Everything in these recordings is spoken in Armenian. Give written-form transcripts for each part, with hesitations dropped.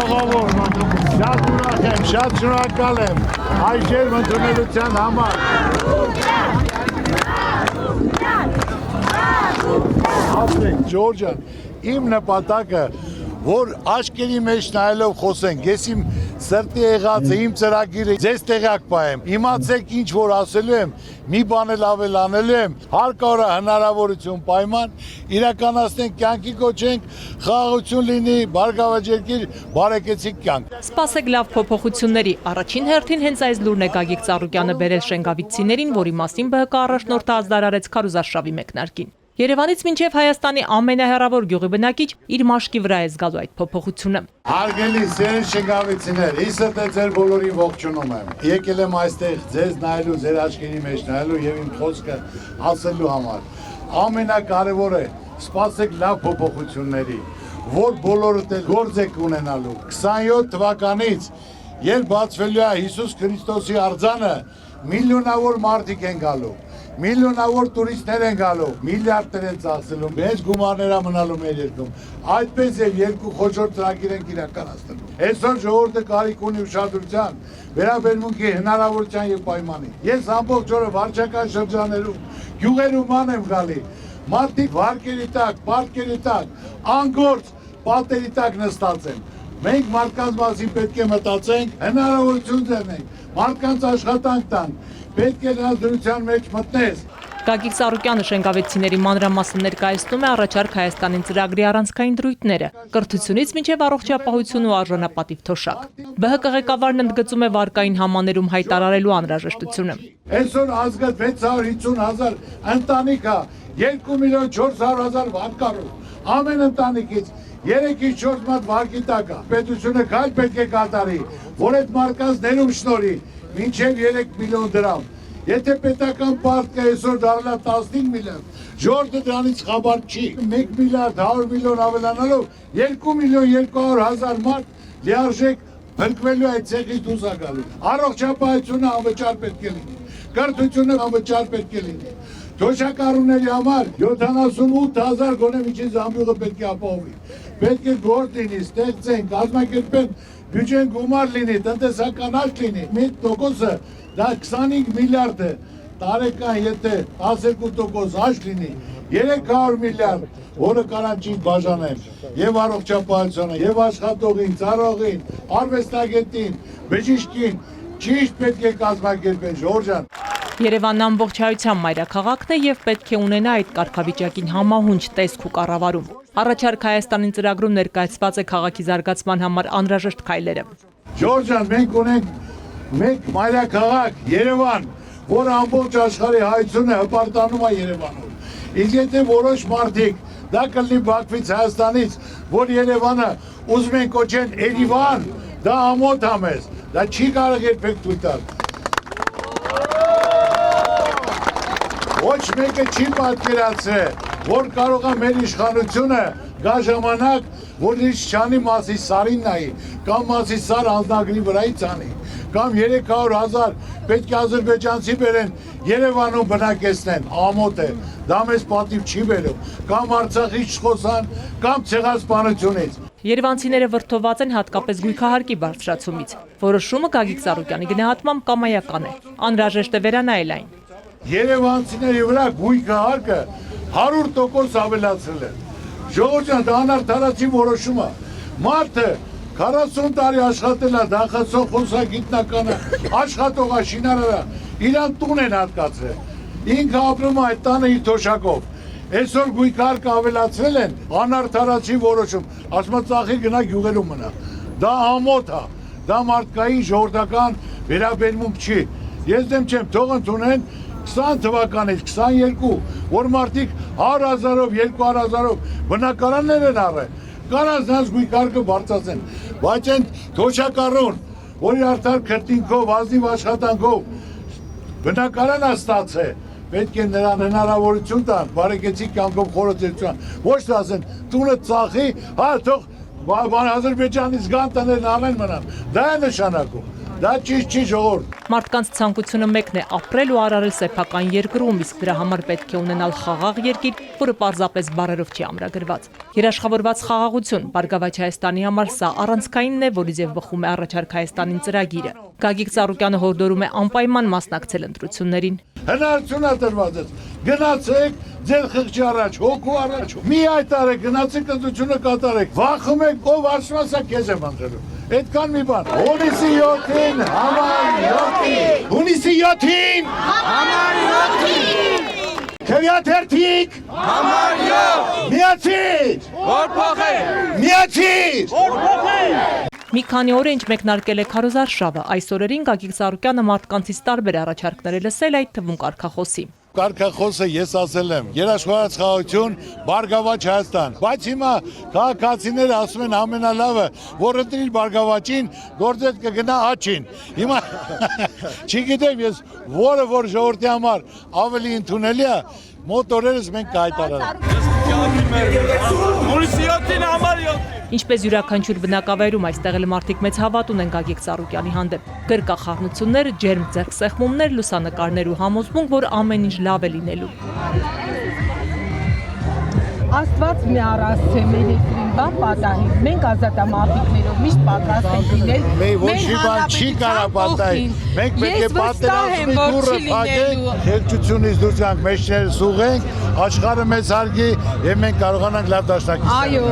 ժողովուրդ, շատ ուրախ եմ, շատ շնորհակալ եմ այս ջերմ ընդունելության համար։ Ջորջ ջան, իմ նպատակը, որ աչքերի մեջ նայելով խոսենք, ես իմ սրտի եղածը, իմ ծրագիրը ձեզ տեղյակ պահեմ, իմացեք ինչ որ ասելու եմ, մի բան էլ ավելանելու եմ, հարկավոր հնարավորություն պայման, իրականացնենք, կյանքի կոչենք, խաղաղություն լինի, բարգավաճ երկիր, բարեկեցիկ կյանք։ Սպասեք լավ փոփոխությունների, առաջին հերթին հենց այս լուրն է Գագիկ Ծառուկյանը բերել շենգավիցիներին, որի մասին ԲՀԿ առաջնորդը ազդարարեց Քարուզարշավի մեկնարկին։ Երևանից մինչև Հայաստանի ամենահեռավոր գյուղի բնակիչ իր մաշկի վրա է զգալու այդ փոփոխությունը։ Հարգելի սերն շենգավիցիներ, իսը ձեր բոլորին ողջունում եմ։ Եկել եմ այստեղ ձեզ նայելու, ձեր աչքերի մեջ նայելու եւ իմ խոսքը ասելու համար։ Ամենակարևորը սպասեք լավ փոփոխությունների, որ բոլորդ էլ գործ եք ունենալու։ 27 թվականից, երբ բացվելու է Հիսուս Քրիստոսի արձանը, միլիոնավոր մարդիկ են գալու։ Միլիոնավոր տուրիստներ են գալու, միլիարդներ են ծախսելու, մեծ գումարներ է մնալու մեր երկրում։ Այդպես եւ երկու խոշոր ծրագիր ենք իրականացնելու։ Այսօր ժողովուրդը կարիք ունի ուշադրության, վերաբերմունքի հնարավորության եւ պայմանի։ Ես ամբողջ օրը վարչական շրջաններում, գյուղերում եմ գալի։ Մարդիկ վարկերի տակ, պարտքերի տակ, անգործ պատերի տակ նստած են։ Մենք մարդկանց մասին պետք է մտածենք, հնարավորություն ձեռնենք, մարդկանց աշխատանք տանք, պետք է նրանց դրության մեջ մտնես։ Գագիկ Ծառուկյանը շենգավիցիների մանրամասն ներկայացնում է առաջարկ Հայաստանին ծրագրի առանցքային դրույթները, կրթությունից մինչև առողջապահություն ու արժանապատիվ թոշակ։ ԲՀԿ ղեկավարն ընդգծում է վարկային համաներում հայտարարելու անհրաժեշտությունը։ Այսօր ազգը 650,000 ընտանիք է, 2,400,000 վարկառու, ամեն ընտանիքից 3-ից 4 մատ վարկի տակ է։ Պետությունը քայլ պետք է կատարի, որ այդ մարդկանց ներում շնորհի մինչև 3 միլիոն դրամ։ Եթե պետական պարտքը այսօր դառնա 15 միլիարդ, ժողովուրդը դրանից խաբար չի։ 1 միլիարդ 100 միլիոն ավելանալով 2,200,000 մարդ լիարժեք փրկվելու այդ ցեղից դուրս է գալու։ Առողջապահությունը անվճար պետք է լինի, կրթությունը անվճար պետք է լինի։ Թոշակառուների համար 78,000 գոնե միջին զամբյուղը պետք է ապահովի։ Պետք է գործ լինի, ստեղծեն, կազմակերպեն, բյուջեն գումար լինի, տնտեսական աճ լինի։ Մեր տոկոսը դա 25 միլիարդ է, տարեկան եթե 12% աճ լինի, 300 միլիարդ, որը կարան չի բաժանեն, եւ առողջապահությունը, եւ աշխատողին, ծառողին, արվեստագետին, բժիշկին, ճիշտ պետք է կազմակերպեն, Ժորժ ջան։ Երևանն ամբողջայության մայրաքաղաքն է եւ պետք է ունենա այդ կարգավիճակին համահունչ տեսք ու կառավարում։ Առաջարկ Հայաստանին ծրագրում ներկայացված է քաղաքի զարգացման համար անհրաժեշտ քայլերը։ Ժորժ ջան, մենք ունենք մեկ մայրաքաղաք Երևան, որը ամբողջ աշխարհի հայությունը հպարտանում է Երևանում։ Իսկ եթե որոշ մարդիկ դա կլինի Բաքվից, Հայաստանից, որ Երևանը ուզում են կոչեն Երևան, դա ամոթ է մեզ, դա չի կարող երբեք թույլ տալ։ Ոչ մեկը չի պատկերացրել, որ կարող է մեր իշխանությունը գա ժամանակ, որ ինչ չանի Մասիսարին նայի, կամ Մասիսար անձնագրի վրայից անի, կամ 300,000 պետք է ադրբեջանցի բերեն Երևանում բնակեցնեն, ամոթ է, դա մեզ պատիվ չի բերում, կամ Արցախից չխոսան, կամ ցեղասպանությունից։ Երևանցիները վրդոված են հատկապես գույքահարկի բարձրացումից։ Որոշումը Գագիկ Ծառուկյանի գնահատմամբ կամայական է, անհրաժեշտ է վերանայել այն։ Երևանցիների վրա գույքահարկը 100% ավելացրել է։ Ժողովուրդ ջան, դա անարդարացի որոշում է։ Մարդը 40 տարի աշխատել է, դախացող խոսագիտնականը, աշխատողա, շինարարը, իրան տուն են հատկացրել։ Ինքը ապրում է այդ տանը իր թոշակով։ Այսօր գույքահարկը ավելացրել են, անարդարացի որոշում։ Ասում է ծախի գնա գյուղերում մնա։ Դա ամոթ է, դա մարդկային ժողովրդական վերաբերմունք չի։ Ես դեմ չեմ, թող ընդունեն 20 թվականից 22, որ մարդիկ 100,000-ով, 200,000-ով բնակարաններ են առել, կարած նրանց գույքահարկը բարձրացնեն, բայց այն թոշակառուն, որի արդար քրտինքով, ազնիվ աշխատանքով բնակարան է ստացել, պետք է նրան հնարավորություն տան, բարեկեցիկ կյանքով խորհրդեցության, ոչ թե ասեն, տունը ծախի, հա թող Ադրբեջանից գան տներն ամեն մնան, դա է նշանակում։ Դա ճիշտ չի ժողովուրդ։ Մարդկանց ցանկությունը մեկն է ապրել ու արարել սեփական երկրում, իսկ դրա համար պետք է ունենալ խաղաղ երկիր, որը պարզապես բառերով չի ամրագրված։ Երաշխավորված խաղաղություն Բարգավաճ Հայաստանի համար սա առանցքայինն է, որից եւ բխում է առաջարկ Հայաստանին ծրագիրը։ Գագիկ Ծառուկյանը հորդորում է անպայման մասնակցել ընտրություններին։ Հնարություն է տրված։ Գնացեք ձեր խղճի առաջ, հոգու առաջ։ Մի այտարեք, գնացեք ընտրությունը կատարեք։ Վախում եք, ով արշվասա քեզ եմ ընտրելու։ Այդքան մի բան։ Հունիսի 7-ին համար 7-ին։ Հունիսի 7-ին համար 7-ին։ Քվյաթերթիկ համար 7։ Միացիր։ Որ փոխել։ Միացիր։ Որ փոխել։ Մի քանի օր է ինչ մեկնարկել է քարոզարշավը, այս օրերին Գագիկ Ծառուկյանը մարդկանցից տարբեր առաջարկներ է լսել, այդ թվում կարգախոսի։ Կարգախոսը ես ասել եմ, երաշխավորված խաղաղություն, Բարգավաճ Հայաստան, բայց հիմա քաղաքացիները ասում են ամենալավը, որ ընտրիր Բարգավաճին, գործեդ կգնա աչին։ Հիմա չգիտեմ ես, որը որ ժողովրդի համար ավելի ընդունելի է, մոտ օրերս մենք կհայտարարենք։ Ինչպես յուրաքանչյուր բնակավայրում այստեղ էլ մարդիկ մեծ հավատ ունեն Գագիկ Ծառուկյանի հանդեպ։ Գրկախառնություններ, ջերմ ձեռքսեղմումներ, լուսանկարներ ու համոզմունք, որ ամեն ինչ լավ է լինելու։ Աստված մի առասցե մեր երկրին բան պատահի։ Մենք ազատամարտիկներով միշտ պատրաստ ենք լինել։ Ոչ մի բան չի կարա պատահի։ Մենք պետք է պատերազմի դուռը փակենք, խելքությունից դուրս գանք, մեջներս ուղենք, աշխարհը մեզ հարգի եւ մենք կարողանանք լավ դաշնակից։ Այո։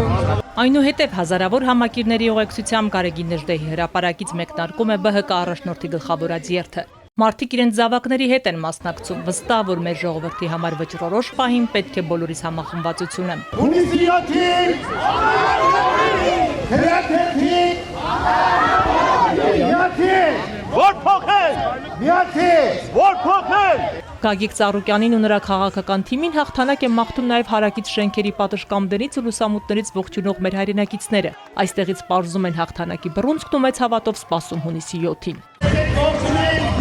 Այնուհետև հազարավոր համակիրների ուղեկցությամբ Գարեգին Նժդեհի հրապարակից մեկնարկում է ԲՀԿ առաջնորդի գլխավորած երթը։ Մարդիկ իրենց զավակների հետ են մասնակցում, վստահ որ մեր ժողովրդի համար վճռորոշ պահին պետք է բոլորիս համախմբվածությունը։ Հունիսի 7-ին որ փոխել։ Միացիր, որ փոխել։ Գագիկ Ծառուկյանին ու նրա քաղաքական թիմին հաղթանակ է մաղթում նաև հարակից շենքերի պատշգամբներից ու լուսամուտներից ողջունող մեր հայրենակիցները։ Այստեղից պարզում են հաղթանակի բռունցքն ու մեծ հավատով սպասում հունիսի 7-ին։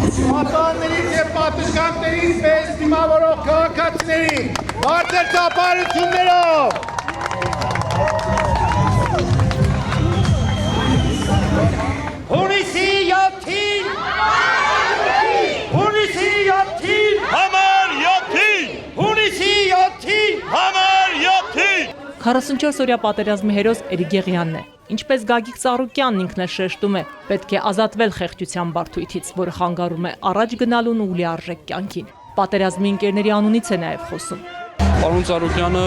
Մատաններից եւ պատշգամբներից մեզ դիմավորող քաղաքացիներին բարձր տապարություններով Հունիսի 7-ին Հունիսի 7-ին համար 7-ին Հունիսի 7-ին համար 7-ին 44-օրյա պատերազմի հերոս Էրիգեղյանն է։ Ինչպես Գագիկ Ծառուկյանն ինքն է շեշտում է, պետք է ազատվել խեղճության բարդույթից, որը խանգարում է առաջ գնալուն ու լիարժեք կյանքին։ Պատերազմի ընկերների անունից է նաև խոսում։ Պարոն Ծառուկյանը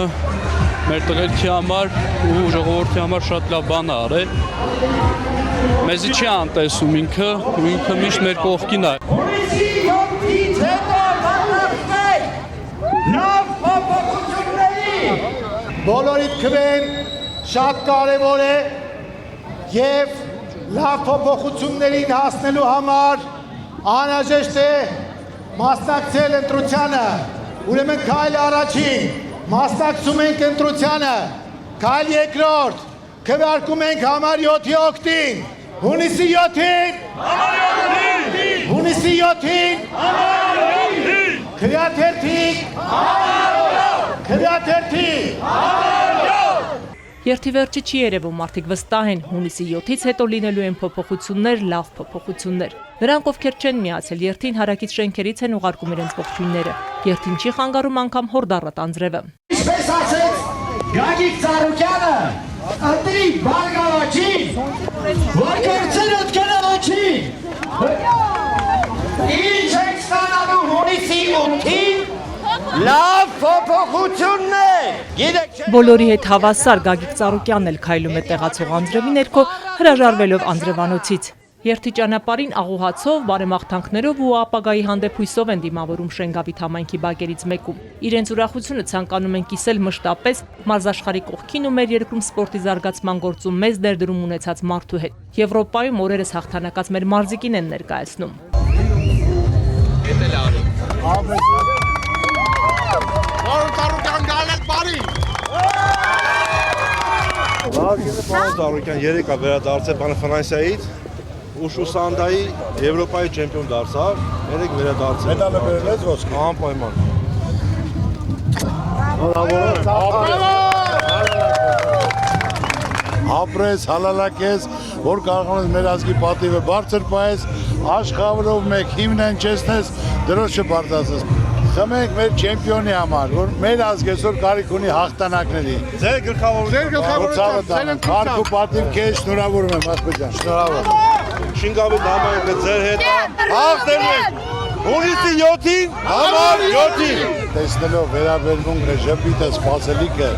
մեր տղերքի համար ու ժողովրդի համար շատ լավ բան է արել։ Մեզի չի անտեսում ինքը, ու ինքը միշտ մեր կողքին է։ Հունիսի 7-ից հետո վատացվեք լավ փոփոխությունների Բոլորիդ քվեն շատ կարևոր է եւ լավ փոփոխություններին հասնելու համար անհրաժեշտ է մասնակցել ընտրությանը։ Ուրեմն քայլ առաջին, մասնակցում ենք ընտրությանը, քայլ երկրորդ, քվեարկում ենք համար 7-ի օգտին, հունիսի 7-ին, հունիսի 7-ին, քվեաթերթիկ, քվեաթերթիկ, Երթի վերջը չի երևում, մարդիկ վստահ են, հունիսի 7-ից հետո լինելու են փոփոխություններ, լավ փոփոխություններ։ Նրանք, ովքեր չեն միացել երթին, հարակից շենքերից են ուղարկում իրենց ողջույնները։ Երթին չի խանգարում անգամ հորդառատ անձրևը։ Ինչպես ասեց Գագիկ Ծառուկյանը, ընտրի Բարգավաճին, որ կերցեն ոտքերը աչին։ Ինչ ենք ստանալու հունիսի 8-ին, լավ փոփոխություններ։ Բոլորի հետ հավասար Գագիկ Ծառուկյանն էլ քայլում է տեղացող անձրևի ներքո, հրաժարվելով անձրևանոցից։ Երթի ճանապարհին աղուհացով, բարեմաղթանքներով ու ապագայի հանդեպ հույսով են դիմավորում Շենգավիթ համայնքի բակերից մեկում։ Իրենց ուրախությունը ցանկանում են կիսել մշտապես մարզաշխարհի կողքին ու մեր երկրում սպորտի զարգացման գործում մեծ դերդրում ունեցած մարդու հետ։ Եվրոպայում օրերս հաղթանակած մեր մարզիկին են ներկայացնում։ Պարոն Ծառուկյան 3 է վերադարձել բանը Ֆրանսիայից ու Շուսանդայի Եվրոպայի չեմպիոն դարձավ, 3 վերադարձել։ Մեդալը բերել ես ոսկի։ Անպայման։ Ապրես, հալալակես, որ կարողանես մեր ազգի պատիվը բարձր պահես, Աշխավրով մեկ հիմնեն չեսնես, դրոշը բարձացես։ Խմենք մեր չեմպիոնի համար, որ մեր ազգը այսօր կարիք ունի հաղթանակների։ Ձեր գլխավորությամբ Քարք ու պատիվ քեզ շնորհավորում եմ, Ախպեջան։ Շնորհավոր։ Շինգավի դամայքը ձեր հետ հաղթելու ենք։ Հունիսի 7-ին համար 7-ին։ Տեսնելով վերաբերմունքը, ժպիտը, սպասելիքը,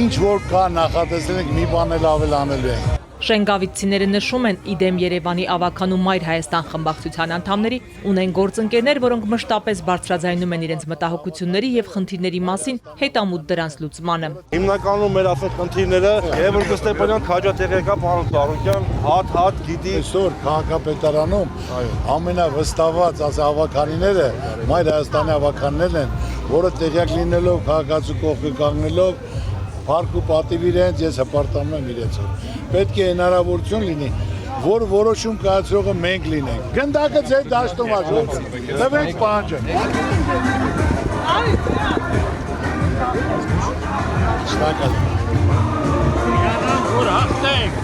ինչ որ կա նախատեսել ենք մի բան էլ ավել անելու ենք։ Շենգավիցիները նշում են իդեմ Երևանի ավականու Մայր Հայաստան խմբակցության անդամների ունեն գործընկերներ, որոնք մշտապես բարձրաձայնում են իրենց մտահոգությունների եւ խնդիրների մասին, հետամուտ դրանց լուծմանը։ Հիմնականում մեր ասած խնդիրները Գևորգ Ստեփանյան քաջատեղեկա պարոն Ծառուկյան հատ գիտի Այսօր քաղաքապետարանում ամենավստահված ավականիները Մայր Հայաստանի ավականներն են, որը տեղյակ լինելով քաղաքացու կողքը կանգնելով Փառք ու պատիվ իրենց, ես հպարտանում եմ իրենցով։ Պետք է հնարավորություն լինի, որ որոշում կայացրողը մենք լինենք։ Գնդակը ձեր դաշտում աջակցում։ Տվեք պահանջը։ Շնորհակալ եմ։ Որ հաղթենք։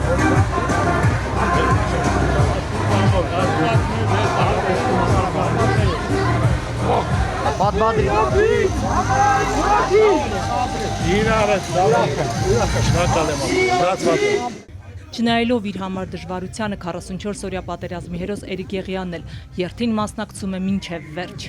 Չնայելով իր համար դժվարությանը 44-օրյա պատերազմի հերոս Էրիկ Եղյանն էլ երթին մասնակցում է մինչև վերջ։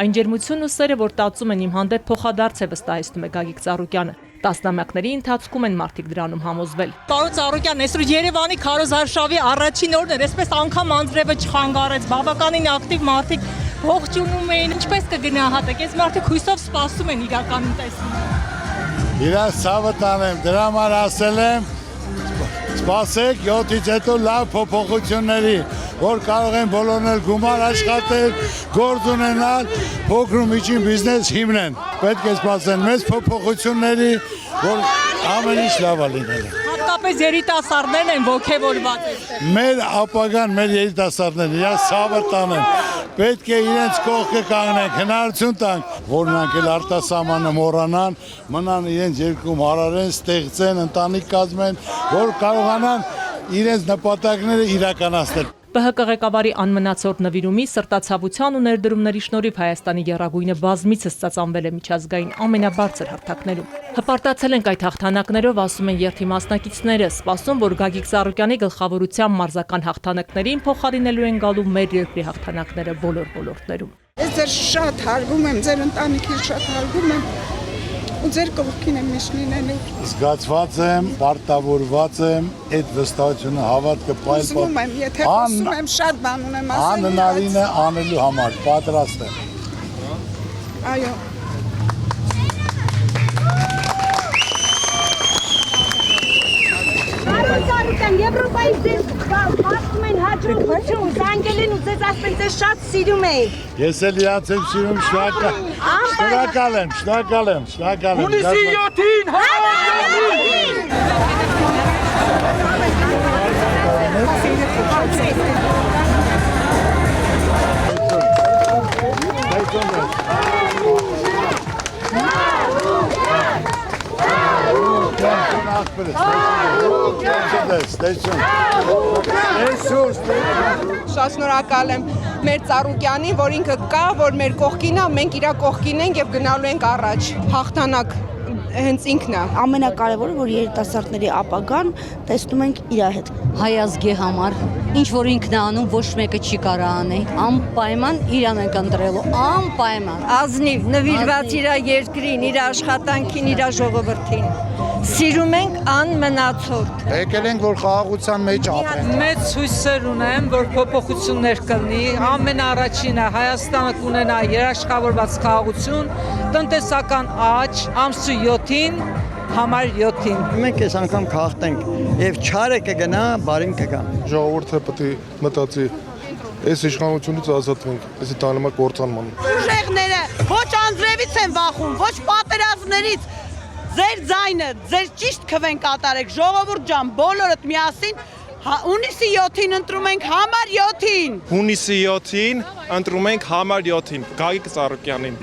Այն ջերմությունն ու սերը, որ տածում են իմ հանդեպ փոխադարձ է վստահեցնում է Գագիկ Ծառուկյանը։ Տասնամյակների ընթացքում են մարդիկ դրանում համոզվել։ Պարոն Ծառուկյան, այսօր Երևանի քարոզարշավի առաջին օրն էր, այսպես անգամ անձրևը չխանգարեց, բավականին ակտիվ մարդիկ ողջունում էին, ինչպես կգնահատեք, այս մարդիկ հույսով սպասում են իրականում տեսնել։ Իրաց ցավը տանեմ, դրա համար ասել եմ, սպասեք 7-ից հետո լավ փոփոխությունների, որ կարող են բոլորն էլ գումար աշխատել, գործ ունենալ, փոքր ու միջին բիզնես հիմնեն։ Պետք է սպասեն մեծ փոփոխությունների, որ ամեն ինչ լավ լինի։ Հատկապես երիտասարդներն են ոգևորված այստեղ։ Մեր ապագան, մեր երիտասարդներն իրաց ցավը տանեն։ Պետք է իրենց կողքը կանգնենք, հնարություն տանք, որ նրանք էլ արտասահմանը մոռանան, մնան իրենց երկում հարարեն, ստեղծեն, ընտանիք կազմեն, որ կարողանան իրենց նպատակները իրականացնել։ ԲՀԿ ղեկավարի անմնացորդ նվիրումի սրտացավության ու ներդրումների շնորհիվ Հայաստանի եռագույնը բազմիցս ծածանվել է միջազգային ամենաբարձր հարթակներում։ Հպարտացել ենք այդ հաղթանակներով, ասում են երթի մասնակիցները, սպասում, որ Գագիկ Ծառուկյանի գլխավորությամբ մարզական հաղթանակներին փոխարինելու են գալու մեր երկրի հաղթանակները բոլոր ոլորտներում։ Ես ձեր շատ հարգում եմ, ձեր ընտանիքին շատ հարգում եմ ու ձեր կողքին եմ միշտ լինելու։ Զգացված եմ, պարտավորված եմ, այդ վստահությունը հավատքը Ուզում եմ, եթե խոսում եմ, շատ բան ունեմ ասել։ Անհնարինը անելու համար պատրաստ եմ։ Այո։ Ծառուկյան, Եվրոպայի ձեզ ասում են հաջողություն, զանգել են ու ձեզ ասում ձեզ շատ սիրում են։ Ես էլ իրանց եմ սիրում, շնորհակալ եմ։ Հունիսի 7-ին Շատ շնորհակալ եմ մեր Ծառուկյանին, որ ինքը կա, որ մեր կողքին է, մենք իր կողքին ենք եւ գնալու ենք առաջ։ Հաղթանակ հենց ինքն է։ Ամենակարևորը, որ երիտասարդների ապագան տեսնում ենք իր հետ։ Հայ ազգի համար ինչ որ ինքն է անում, ոչ մեկը չի կարող անել։ Անպայման իրան ենք ընտրելու, անպայման։ Ազնիվ, նվիրված իր երկրին, իր աշխատանքին, իր ժողովրդին։ Սիրում ենք անմնացորդ։ Եկել ենք, որ խաղաղության մեջ ապրենք։ Մեծ հույսեր ունեմ, որ փոփոխություններ կլինի, ամենաառաջինը Հայաստանը կունենա երաշխավորված խաղաղություն, տնտեսական աճ, ամսու 7-ին, համար 7-ին։ Մենք այս անգամ կհաղթենք եւ չարը կգնա, բարին կգա։ Ժողովուրդը պետք է մտածի այս իշխանությունից ազատվենք, այսի տանեմա կործանման։ Ուժեղները ոչ անձրևից են վախում, ոչ պատերազմներից։ Ձեր ձայնը, ձեր ճիշտ քվեն կատարեք, ժողովուրդ ջան, բոլորդ միասին հունիսի 7-ին ընտրում ենք համար 7-ին։ Հունիսի 7-ին ընտրում ենք համար 7-ին Գագիկ Ծառուկյանին։